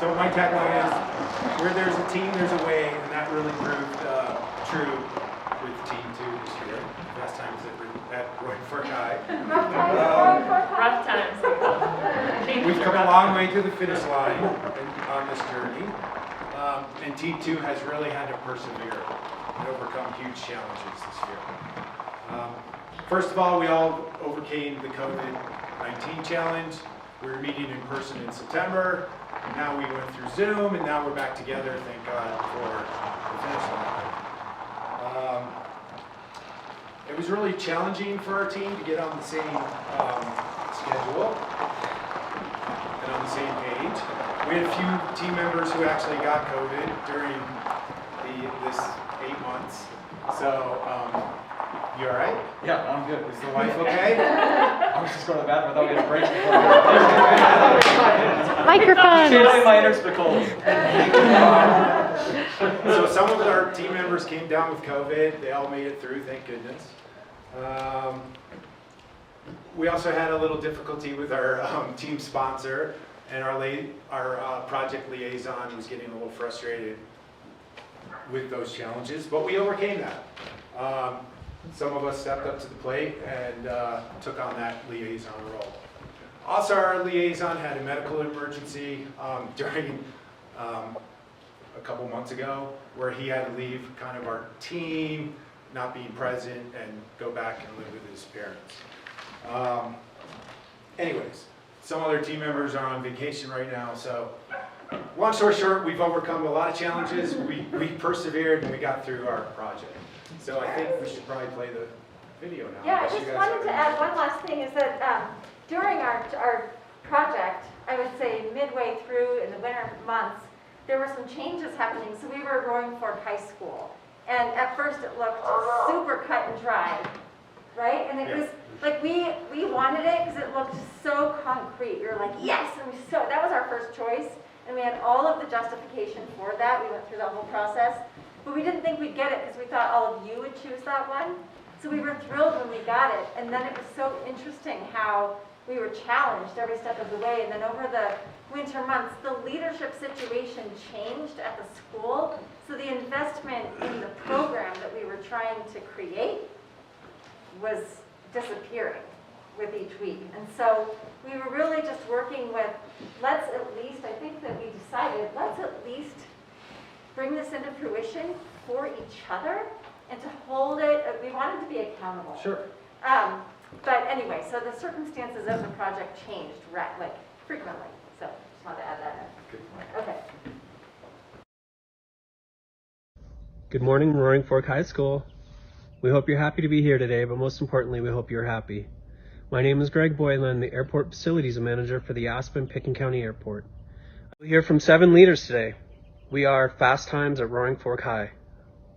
So my tagline is, where there's a team, there's a way, and that really proved true with Team 2 this year. Best times at Roaring Fork High. Rough times. We've come a long way to the finish line on this journey. And Team 2 has really had to persevere and overcome huge challenges this year. First of all, we all overcame the COVID-19 challenge. We were meeting in person in September. Now we went through Zoom, and now we're back together, thank God, for the finish line. It was really challenging for our team to get on the same schedule and on the same page. We had a few team members who actually got COVID during this 8 months. So, you all right? Yeah, I'm good. Is the wife okay? I was just going to the bathroom. I thought we had a break before. Microphone. Changing my innards for cold. So some of our team members came down with COVID. They all made it through, thank goodness. We also had a little difficulty with our team sponsor, and our project liaison was getting a little frustrated with those challenges, but we overcame that. Some of us stepped up to the plate and took on that liaison role. Also, our liaison had a medical emergency during a couple months ago, where he had to leave kind of our team, not being present, and go back and live with his parents. Anyways, some other team members are on vacation right now, so long story short, we've overcome a lot of challenges. We persevered and we got through our project. So I think we should probably play the video now. Yeah, I just wanted to add one last thing, is that during our project, I would say midway through in the winter months, there were some changes happening. So we were Roaring Fork High School, and at first it looked super cut and dry, right? And it was like we wanted it because it looked so concrete. We were like, yes, and that was our first choice, and we had all of the justification for that. We went through the whole process, but we didn't think we'd get it because we thought all of you would choose that one. So we were thrilled when we got it, and then it was so interesting how we were challenged every step of the way. And then over the winter months, the leadership situation changed at the school, so the investment in the program that we were trying to create was disappearing with each week. And so we were really just working with, let's at least bring this into fruition for each other and to hold it. We wanted to be accountable. Sure. But anyway, so the circumstances of the project changed frequently. So just wanted to add that in. Good point. Okay. Good morning, Roaring Fork High School. We hope you're happy to be here today, but most importantly, we hope you're happy. My name is Greg Boyle, and I'm the Airport Facilities Manager for the Aspen-Picken County Airport. We'll hear from 7 leaders today. We are Fast Times at Roaring Fork High.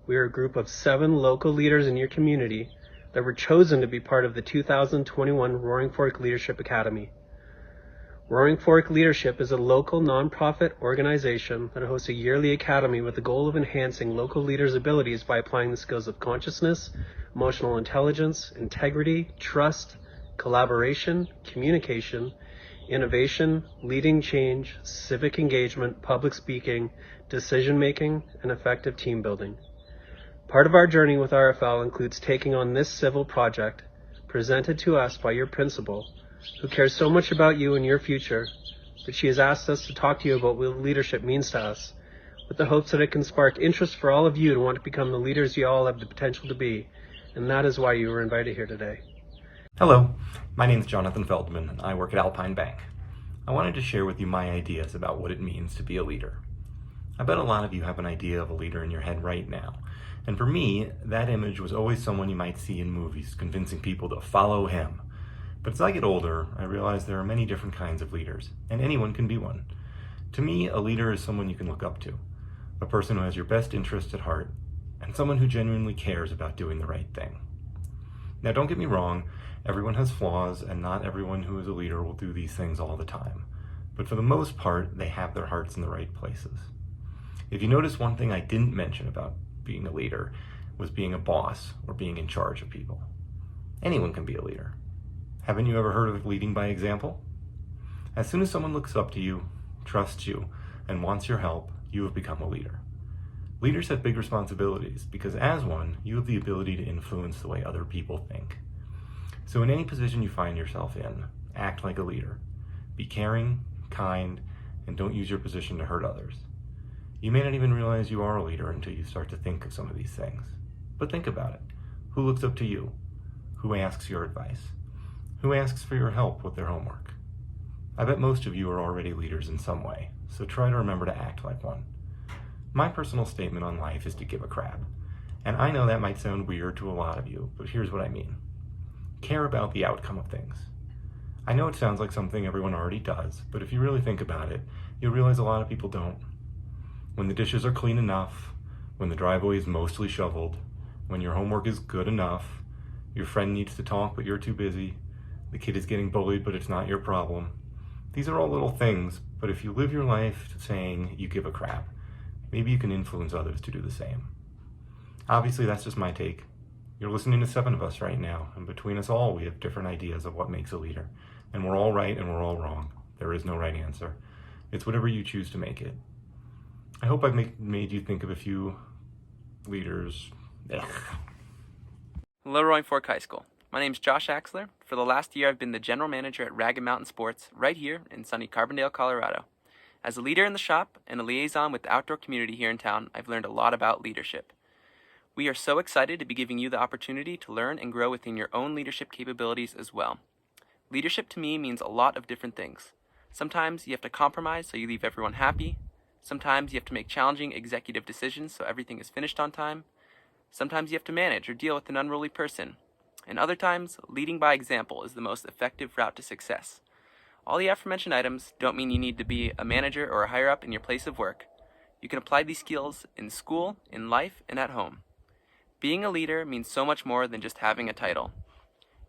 We are a group of 7 local leaders in your community that were chosen to be part of the 2021 Roaring Fork Leadership Academy. Roaring Fork Leadership is a local nonprofit organization that hosts a yearly academy with the goal of enhancing local leaders' abilities by applying the skills of consciousness, emotional intelligence, integrity, trust, collaboration, communication, innovation, leading change, civic engagement, public speaking, decision-making, and effective team building. Part of our journey with RFL includes taking on this civil project presented to us by your principal, who cares so much about you and your future that she has asked us to talk to you about what leadership means to us, with the hopes that it can spark interest for all of you to want to become the leaders you all have the potential to be, and that is why you were invited here today. Hello, my name is Jonathan Feldman, and I work at Alpine Bank. I wanted to share with you my ideas about what it means to be a leader. I bet a lot of you have an idea of a leader in your head right now, and for me, that image was always someone you might see in movies, convincing people to follow him. But as I get older, I realize there are many different kinds of leaders, and anyone can be one. To me, a leader is someone you can look up to, a person who has your best interest at heart, and someone who genuinely cares about doing the right thing. Now, don't get me wrong, everyone has flaws, and not everyone who is a leader will do these things all the time. But for the most part, they have their hearts in the right places. If you notice, one thing I didn't mention about being a leader was being a boss or being in charge of people. Anyone can be a leader. Haven't you ever heard of leading by example? As soon as someone looks up to you, trusts you, and wants your help, you have become a leader. Leaders have big responsibilities because as one, you have the ability to influence the way other people think. So in any position you find yourself in, act like a leader. Be caring, kind, and don't use your position to hurt others. You may not even realize you are a leader until you start to think of some of these things. But think about it. Who looks up to you? Who asks your advice? Who asks for your help with their homework? I bet most of you are already leaders in some way, so try to remember to act like one. My personal statement on life is to give a crap. And I know that might sound weird to a lot of you, but here's what I mean. Care about the outcome of things. I know it sounds like something everyone already does, but if you really think about it, you'll realize a lot of people don't. When the dishes are clean enough, when the driveway is mostly shoveled, when your homework is good enough, your friend needs to talk but you're too busy, the kid is getting bullied but it's not your problem. These are all little things, but if you live your life saying you give a crap, maybe you can influence others to do the same. Obviously, that's just my take. You're listening to 7 of us right now, and between us all, we have different ideas of what makes a leader. And we're all right and we're all wrong. There is no right answer. It's whatever you choose to make it. I hope I've made you think of a few leaders. Hello, Roaring Fork High School. My name is Josh Axler. For the last year, I've been the general manager at Ragged Mountain Sports right here in sunny Carbondale, Colorado. As a leader in the shop and a liaison with the outdoor community here in town, I've learned a lot about leadership. We are so excited to be giving you the opportunity to learn and grow within your own leadership capabilities as well. Leadership to me means a lot of different things. Sometimes you have to compromise so you leave everyone happy. Sometimes you have to make challenging executive decisions so everything is finished on time. Sometimes you have to manage or deal with an unruly person. And other times, leading by example is the most effective route to success. All the aforementioned items don't mean you need to be a manager or a higher up in your place of work. You can apply these skills in school, in life, and at home. Being a leader means so much more than just having a title.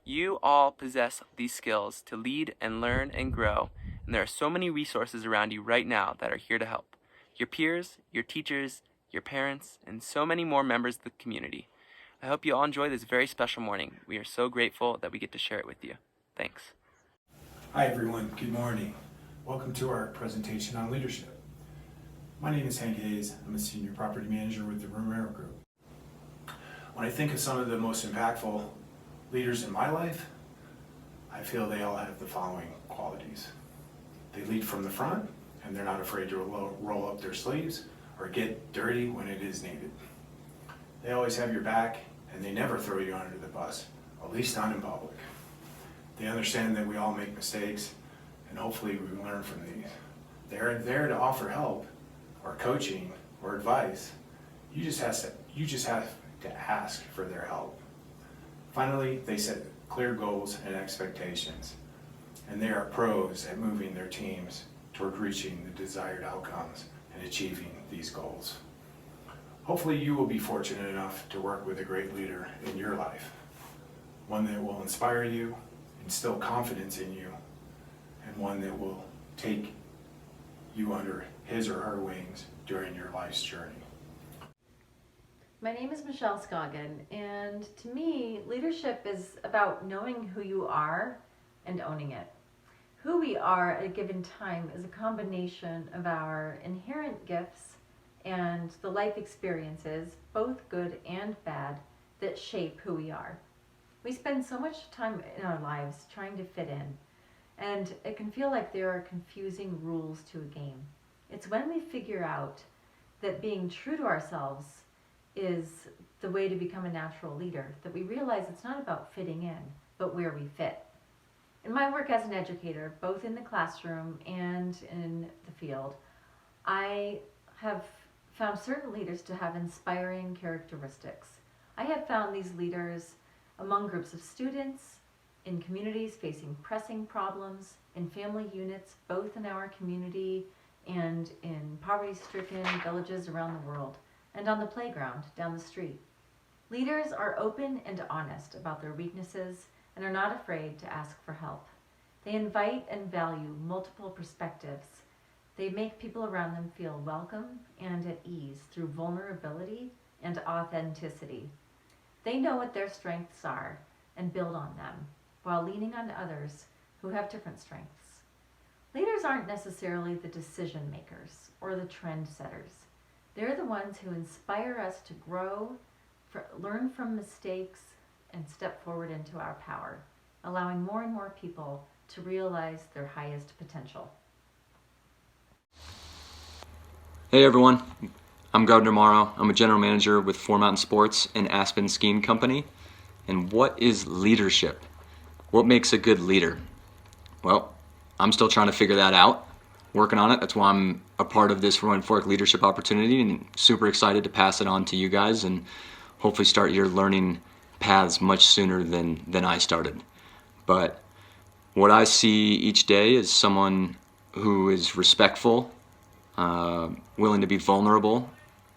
You all possess these skills to lead and learn and grow, and there are so many resources around you right now that are here to help. Your peers, your teachers, your parents, and so many more members of the community. I hope you all enjoy this very special morning. We are so grateful that we get to share it with you. Thanks. Hi everyone, good morning. Welcome to our presentation on leadership. My name is Hank Hayes. I'm a senior property manager with the Romero Group. When I think of some of the most impactful leaders in my life, I feel they all have the following qualities. They lead from the front, and they're not afraid to roll up their sleeves or get dirty when it is needed. They always have your back, and they never throw you under the bus, at least not in public. They understand that we all make mistakes, and hopefully we learn from these. They're there to offer help, or coaching, or advice. You just have to ask for their help. Finally, they set clear goals and expectations, and they are pros at moving their teams toward reaching the desired outcomes and achieving these goals. Hopefully you will be fortunate enough to work with a great leader in your life, one that will inspire you, instill confidence in you, and one that will take you under his or her wings during your life's journey. My name is Michelle Skagan, and to me, leadership is about knowing who you are and owning it. Who we are at a given time is a combination of our inherent gifts and the life experiences, both good and bad, that shape who we are. We spend so much time in our lives trying to fit in, and it can feel like there are confusing rules to a game. It's when we figure out that being true to ourselves is the way to become a natural leader, that we realize it's not about fitting in, but where we fit. In my work as an educator, both in the classroom and in the field, I have found certain leaders to have inspiring characteristics. I have found these leaders among groups of students, in communities facing pressing problems, in family units, both in our community and in poverty-stricken villages around the world, and on the playground down the street. Leaders are open and honest about their weaknesses and are not afraid to ask for help. They invite and value multiple perspectives. They make people around them feel welcome and at ease through vulnerability and authenticity. They know what their strengths are and build on them, while leaning on others who have different strengths. Leaders aren't necessarily the decision makers or the trend setters. They're the ones who inspire us to grow, learn from mistakes, and step forward into our power, allowing more and more people to realize their highest potential. Hey everyone, I'm Gardner Morrow. I'm a general manager with Four Mountain Sports and Aspen Skiing Company. And what is leadership? What makes a good leader? Well, I'm still trying to figure that out, working on it. That's why I'm a part of this Roaring Fork leadership opportunity and super excited to pass it on to you guys and hopefully start your learning paths much sooner than I started. But what I see each day is someone who is respectful, willing to be vulnerable,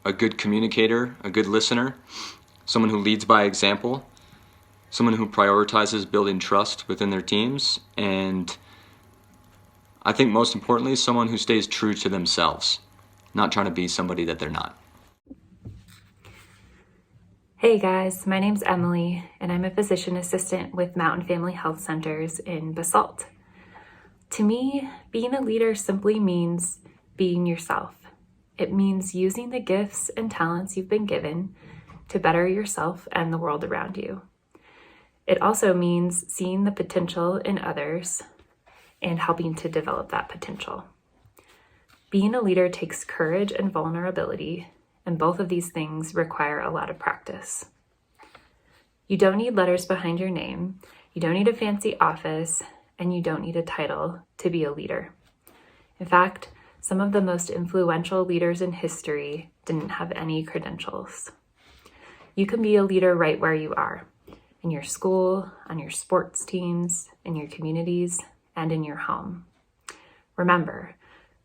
a good communicator, a good listener, someone who leads by example, someone who prioritizes building trust within their teams, and I think most importantly, someone who stays true to themselves, not trying to be somebody that they're not. Hey guys, my name's Emily, and I'm a physician assistant with Mountain Family Health Centers in Basalt. To me, being a leader simply means being yourself. It means using the gifts and talents you've been given to better yourself and the world around you. It also means seeing the potential in others and helping to develop that potential. Being a leader takes courage and vulnerability, and both of these things require a lot of practice. You don't need letters behind your name, you don't need a fancy office, and you don't need a title to be a leader. In fact, some of the most influential leaders in history didn't have any credentials. You can be a leader right where you are, in your school, on your sports teams, in your communities, and in your home. Remember,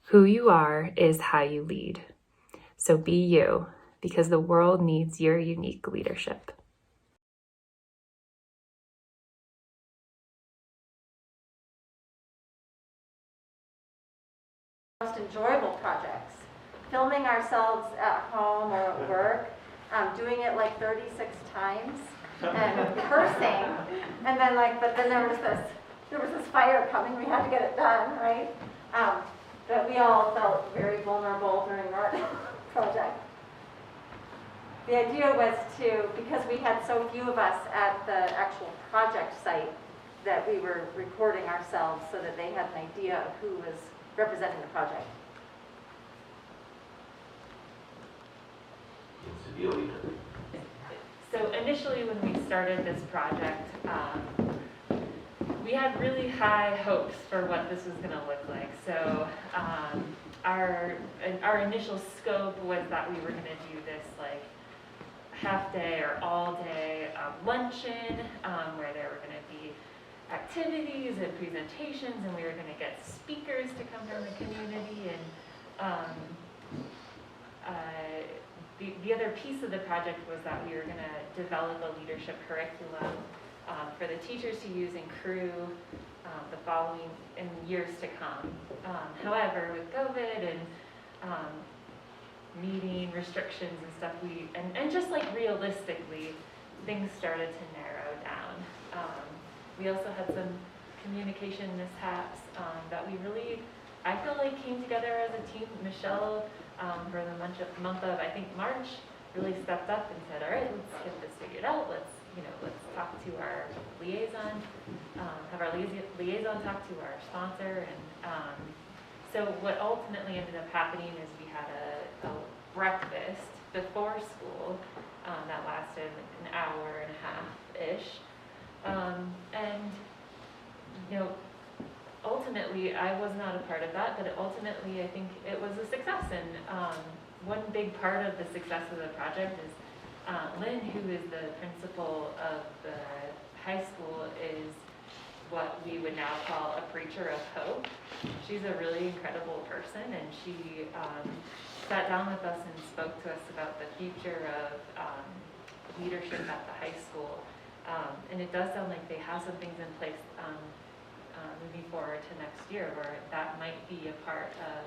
who you are is how you lead. So be you, because the world needs your unique leadership. Most enjoyable projects. Filming ourselves at home or at work, doing it like 36 times, and rehearsing, and then but then there was this fire coming, we had to get it done, right? But we all felt very vulnerable during that project. The idea was because we had so few of us at the actual project site, that we were recording ourselves so that they had an idea of who was representing the project. To be a leader. So initially when we started this project, we had really high hopes for what this was going to look like. So our initial scope was that we were going to do this half day or all day luncheon where there were going to be activities and presentations, and we were going to get speakers to come from the community. And the other piece of the project was that we were going to develop a leadership curriculum for the teachers to use and crew the following in years to come. However, with COVID and meeting restrictions and stuff, and just realistically, things started to narrow down. We also had some communication mishaps that we really, I feel like, came together as a team. Michelle, for the month of, I think, March, really stepped up and said, all right, let's get this figured out. Let's talk to our liaison, have our liaison talk to our sponsor. And so what ultimately ended up happening is we had a breakfast before school that lasted an hour and a half-ish. And ultimately, I was not a part of that, but ultimately, I think it was a success. And one big part of the success of the project is Lynn, who is the principal of the high school, is what we would now call a preacher of hope. She's a really incredible person, and she sat down with us and spoke to us about the future of leadership at the high school. And it does sound like they have some things in place moving forward to next year where that might be a part of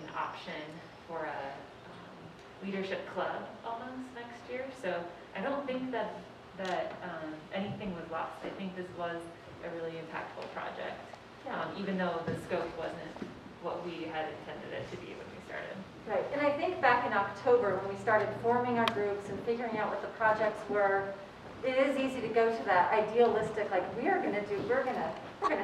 an option for a leadership club almost next year. So I don't think that anything was lost. I think this was a really impactful project. even though the scope wasn't what we had intended it to be when we started. Right, and I think back in October, when we started forming our groups and figuring out what the projects were, it is easy to go to that idealistic, like, we're gonna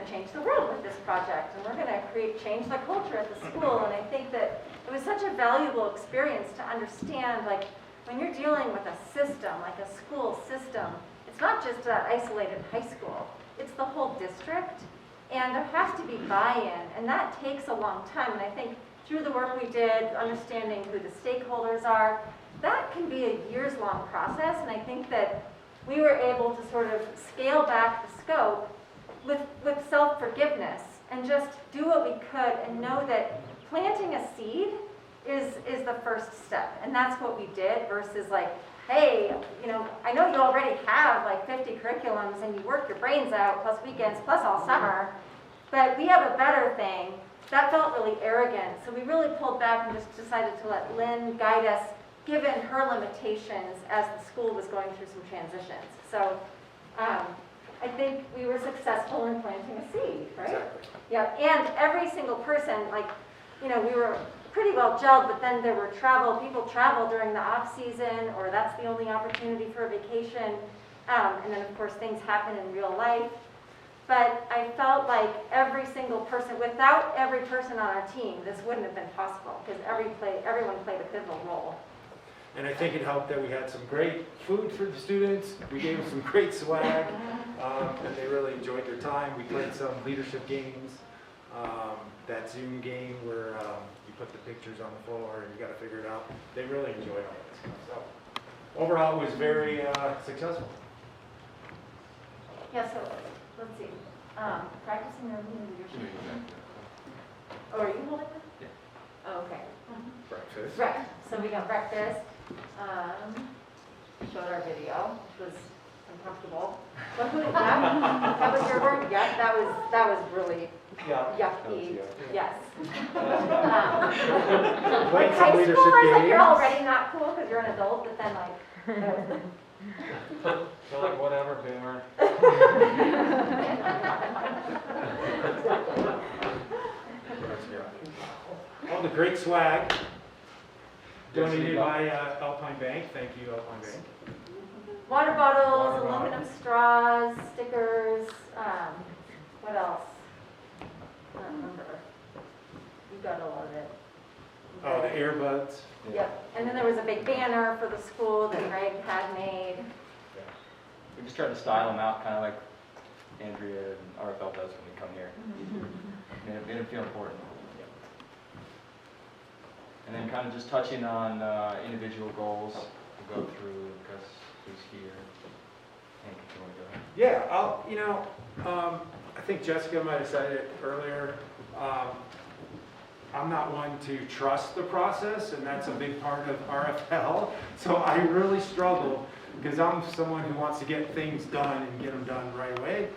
change the world with this project, and we're gonna change the culture at the school. And I think that it was such a valuable experience to understand, like, when you're dealing with a system, like a school system, it's not just that isolated high school, it's the whole district, and there has to be buy-in, and that takes a long time. And I think through the work we did, understanding who the stakeholders are, that can be a years-long process. And I think that we were able to sort of scale back the scope with self-forgiveness and just do what we could and know that planting a seed is the first step. And that's what we did versus like, hey, I know you already have like 50 curriculums and you work your brains out plus weekends plus all summer, but we have a better thing. That felt really arrogant. So we really pulled back and just decided to let Lynn guide us given her limitations as the school was going through some transitions. So I think we were successful in planting a seed, right? Exactly. Yeah, and every single person, like, we were pretty well gelled, but then there were people travel during the off season, or that's the only opportunity for a vacation. And then of course things happen in real life. But I felt like every single person, without every person on our team, this wouldn't have been possible because everyone played a pivotal role. And I think it helped that we had some great food for the students. We gave them some great swag, and they really enjoyed their time. We played some leadership games. That Zoom game where you put the pictures on the floor and you got to figure it out. They really enjoyed all this stuff. So overall, it was very successful. Yeah, so let's see. Practicing our leadership. Oh, are you holding it? Yeah. Oh, okay. Breakfast. Right. So we got breakfast. Showed our video, which was uncomfortable. That was your word? Yeah, that was really yucky. Yes. Played some High leadership schoolers, like, you're games. already not cool because you're an adult, but then like. They're like, whatever, boomer. All the great swag donated by Alpine Bank. Thank you, Alpine Bank. Water bottles, Water bottle. aluminum straws, stickers, what else? I don't remember. You got a lot of it. Oh, the earbuds. Yep, and then there was a big banner for the school that Greg had made. We just try to style them out, kind of like Andrea and RFL does when we come here. Made them feel important. And then kind of just touching on individual goals to go through, because who's here. Hank, if you want to go ahead. Yeah, I think Jessica might have said it earlier. I'm not one to trust the process, and that's a big part of RFL. So I really struggle because I'm someone who wants to get things done and get them done right away.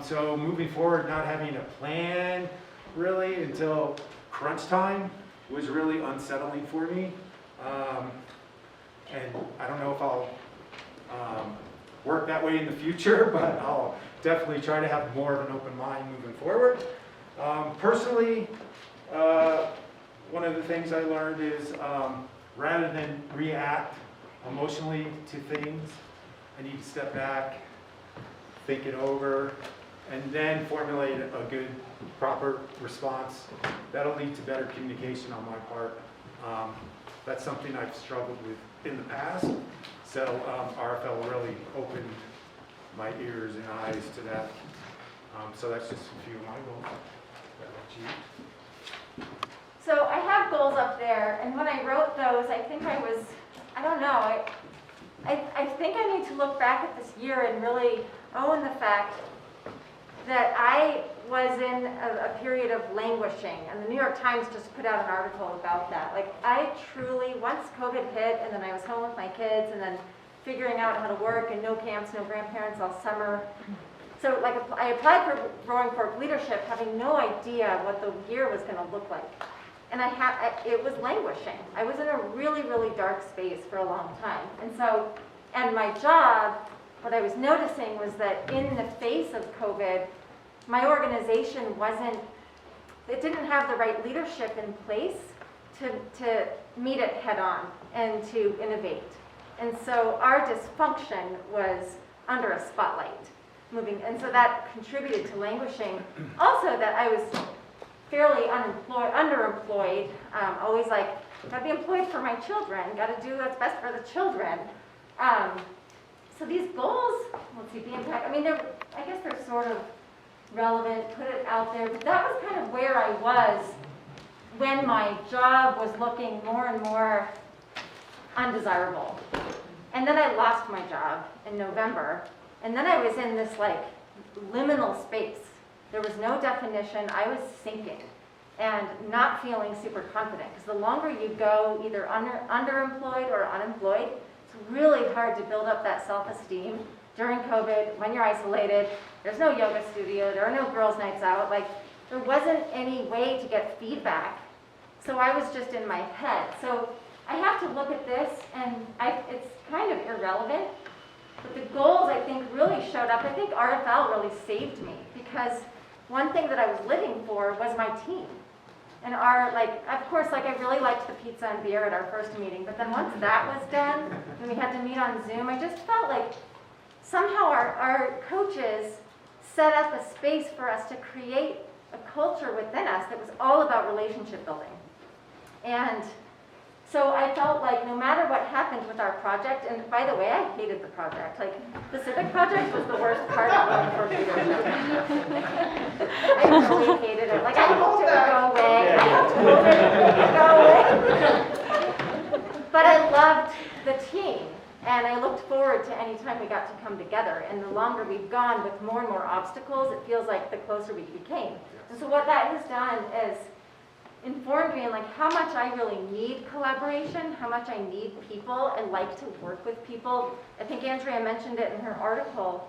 So moving forward, not having a plan really until crunch time was really unsettling for me. And I don't know if I'll work that way in the future, but I'll definitely try to have more of an open mind moving forward. Personally, one of the things I learned is rather than react emotionally to things, I need to step back, think it over, and then formulate a good, proper response. That'll lead to better communication on my part. That's something I've struggled with in the past, so RFL really opened my ears and eyes to that. So that's just a few of my goals. What about you? So I have goals up there, and when I wrote those, I think I don't know, I think I need to look back at this year and really own the fact that I was in a period of languishing, and the New York Times just put out an article about that. Like, I truly, once COVID hit, and then I was home with my kids, and then figuring out how to work, and no camps, no grandparents all summer. So, like, I applied for Roaring Fork Leadership, having no idea what the year was going to look like. And it was languishing. I was in a really, really dark space for a long time. And my job, what I was noticing was that in the face of COVID, my organization it didn't have the right leadership in place to meet it head on and to innovate. And so our dysfunction was under a spotlight moving, and so that contributed to languishing. Also that I was fairly underemployed, always like, gotta be employed for my children, gotta do what's best for the children. So these goals, let's see, the impact, I mean, I guess they're sort of relevant, put it out there, but that was kind of where I was when my job was looking more and more undesirable. And then I lost my job in November, and then I was in this like liminal space. There was no definition. I was sinking and not feeling super confident, because the longer you go either underemployed or unemployed, it's really hard to build up that self-esteem during COVID, when you're isolated. There's no yoga studio, there are no girls' nights out, like there wasn't any way to get feedback. So I was just in my head. So I have to look at this, and it's kind of irrelevant, but the goals I think really showed up. I think RFL really saved me, because one thing that I was living for was my team. And of course, I really liked the pizza and beer at our first meeting, but then once that was done, and we had to meet on Zoom, I just felt like somehow our coaches set up a space for us to create a culture within us that was all about relationship building. And so I felt like no matter what happened with our project, and by the way, I hated the project. Like, the Civic project was the worst part of running for leadership. I really hated it. Like, I hoped it would go away. I hoped it would go away. But I loved the team, and I looked forward to any time we got to come together. And the longer we've gone with more and more obstacles, it feels like the closer we became. And so what that has done is informed me in like how much I really need collaboration, how much I need people and like to work with people. I think Andrea mentioned it in her article,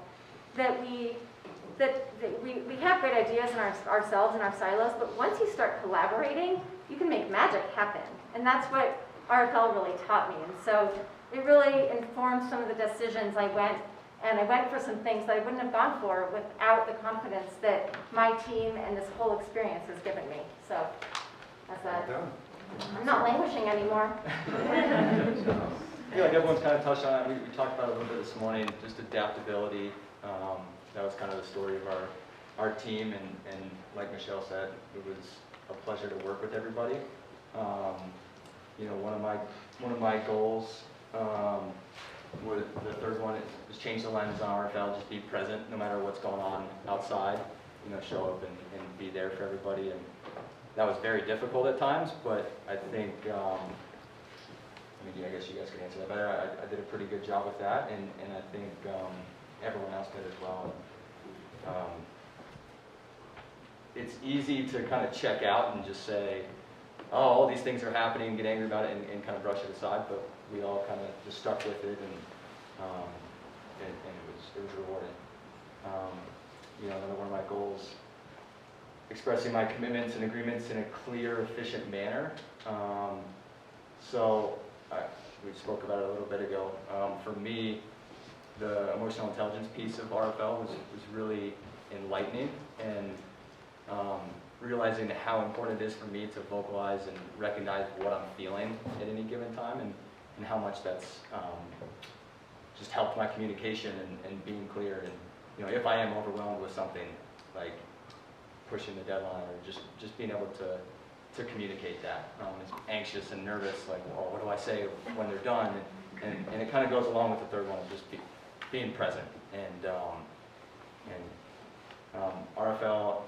that we have great ideas in ourselves and our silos, but once you start collaborating, you can make magic happen. And that's what RFL really taught me. And so it really informed some of the decisions I went for some things that I wouldn't have gone for without the confidence that my team and this whole experience has given me. So that's that. I'm not languishing anymore. Yeah, like everyone's kind of touched on it. We talked about it a little bit this morning, just adaptability. That was kind of the story of our team, and like Michelle said, it was a pleasure to work with everybody. One of my goals, the third one is change the lens on RFL, just be present no matter what's going on outside. Show up and be there for everybody. And that was very difficult at times, but I think, I guess you guys can answer that better. I did a pretty good job with that, and I think everyone else did as well. It's easy to kind of check out and just say, oh, all these things are happening, get angry about it, and kind of brush it aside, but we all kind of just stuck with it, and it was rewarding. Another one of my goals, expressing my commitments and agreements in a clear, efficient manner. We spoke about it a little bit ago. For me, the emotional intelligence piece of RFL was really enlightening, and realizing how important it is for me to vocalize and recognize what I'm feeling at any given time, and how much that's just helped my communication and being clear. And if I am overwhelmed with something, like pushing the deadline, or just being able to communicate that. It's anxious and nervous, like, well, what do I say when they're done? And it kind of goes along with the third one of just being present. And RFL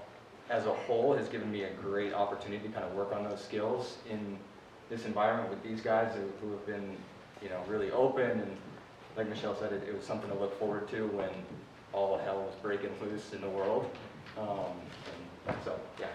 as a whole has given me a great opportunity to kind of work on those skills in this environment with these guys who have been, really open, and like Michelle said, it was something to look forward to when all hell was breaking loose in the world. So, yeah.